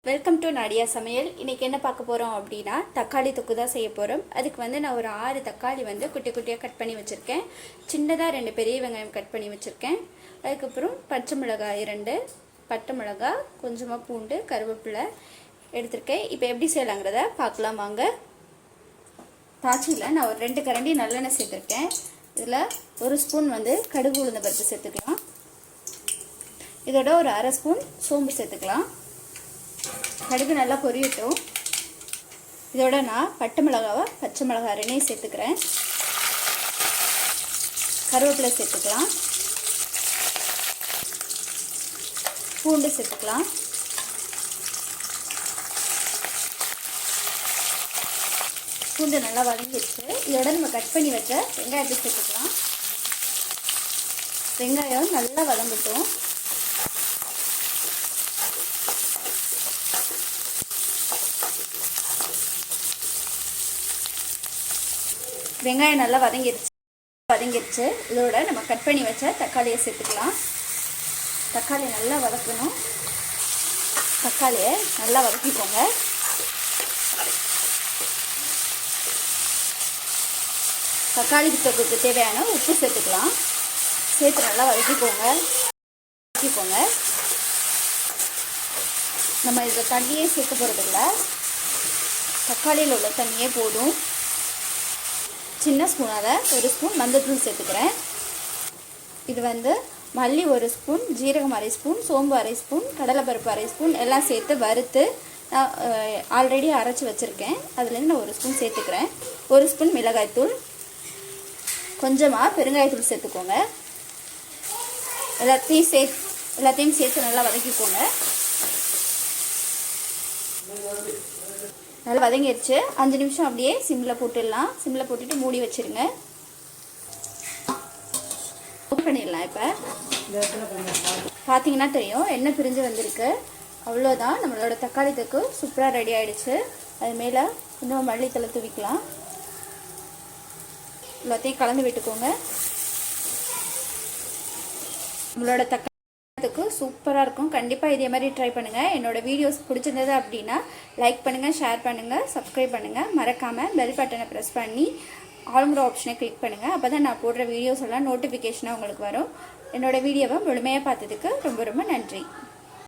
Welcome to Nadia சமையல். இன்றைக்கி என்ன பார்க்க போகிறோம் அப்படின்னா தக்காளி தொக்கு தான் செய்ய போகிறோம். அதுக்கு வந்து நான் ஒரு 6 தக்காளி வந்து குட்டி குட்டியாக கட் பண்ணி வச்சுருக்கேன். சின்னதாக 2 பெரிய வெங்காயம் கட் பண்ணி வச்சுருக்கேன். அதுக்கப்புறம் பச்சை மிளகாய் 2, பட்டை மிளகாய், கொஞ்சமாக பூண்டு, கருவேப்பிலை எடுத்திருக்கேன். இப்போ எப்படி செய்யலாங்கிறத பார்க்கலாம் வாங்க. தாச்சியில் நான் ஒரு 2 கரண்டி நல்லெண்ணெய் சேர்த்துருக்கேன். இதில் 1 ஸ்பூன் வந்து கடுகு உளுந்த பருப்பு சேர்த்துக்கலாம். இதோட ஒரு 1/2 ஸ்பூன் சோம்பு சேர்த்துக்கலாம். கடுகு நல்லா பொரியட்டும். இதோட நான் பச்சை மிளகாய் 2 சேர்த்துக்கிறேன். கருவேப்பிலை சேர்த்துக்கலாம். பூண்டு சேர்த்துக்கலாம். பூண்டு நல்லா வதங்கிடுச்சு. இதோட நம்ம கட் பண்ணி வச்ச வெங்காயத்தை சேர்த்துக்கலாம். வெங்காயம் நல்லா வதங்கட்டும். வெங்காயம் நல்லா வதங்கிடுச்சு. இதோட நம்ம கட் பண்ணி வச்ச தக்காளியை சேர்த்துக்கலாம். தக்காளி நல்லா வதக்கணும். தக்காளியை நல்லா வதக்கிக்கோங்க. தக்காளி தொக்குக்கு தேவையான உப்பு சேர்த்துக்கலாம். சேர்த்து நல்லா வதக்கிக்கோங்க. நம்ம இதில் தண்ணியே சேர்க்க போகிறதில்ல, தக்காளியில் உள்ள தண்ணியே போதும். சின்ன ஸ்பூனால் 1 ஸ்பூன் மஞ்சள்தூள் சேர்த்துக்கிறேன். இது வந்து மல்லி 1 ஸ்பூன், ஜீரகம் 1/2 ஸ்பூன், சோம்பு 1/2 ஸ்பூன், கடலைப்பருப்பு 1/2 ஸ்பூன் எல்லாம் சேர்த்து வறுத்து நான் ஆல்ரெடி அரைச்சி வச்சுருக்கேன். அதுலேருந்து நான் 1 ஸ்பூன் சேர்த்துக்கிறேன். 1 ஸ்பூன் மிளகாய்த்தூள், கொஞ்சமாக பெருங்காயத்தூள் சேர்த்துக்கோங்க. எல்லாத்தையும் சேர்த்து நல்லா வதக்கிக்கோங்க. நல்லா வதங்கிடுச்சு. 5 நிமிஷம் அப்படியே சிம்மில் போட்டுடலாம். சிம்மில் போட்டுட்டு மூடி வச்சுருங்க. ஓப்பன் பண்ணிடலாம். இப்போ பார்த்தீங்கன்னா தெரியும், எண்ணெய் பிரிஞ்சு வந்திருக்கு. அவ்வளோதான், நம்மளோட தக்காளி தொக்கு சூப்பராக ரெடி ஆகிடுச்சு. அது மேலே இன்னும் மல்லித்தலை தூவிக்கலாம். எல்லாத்தையும் கலந்து விட்டுக்கோங்க. நம்மளோட தக்காளி சூப்பராக இருக்கும். கண்டிப்பாக இதே மாதிரி ட்ரை பண்ணுங்கள். என்னோட வீடியோஸ் பிடிச்சிருந்தது அப்படின்னா லைக் பண்ணுங்கள், ஷேர் பண்ணுங்கள், சப்ஸ்கிரைப் பண்ணுங்கள். மறக்காமல் பெல் பட்டனை ப்ரெஸ் பண்ணி ஆளுங்கிற ஆப்ஷனை கிளிக் பண்ணுங்கள். அப்போ தான் நான் போடுற வீடியோஸ் எல்லாம் நோட்டிஃபிகேஷனாக உங்களுக்கு வரும். என்னோடய வீடியோவை முழுமையாக பார்த்ததுக்கு ரொம்ப ரொம்ப நன்றி.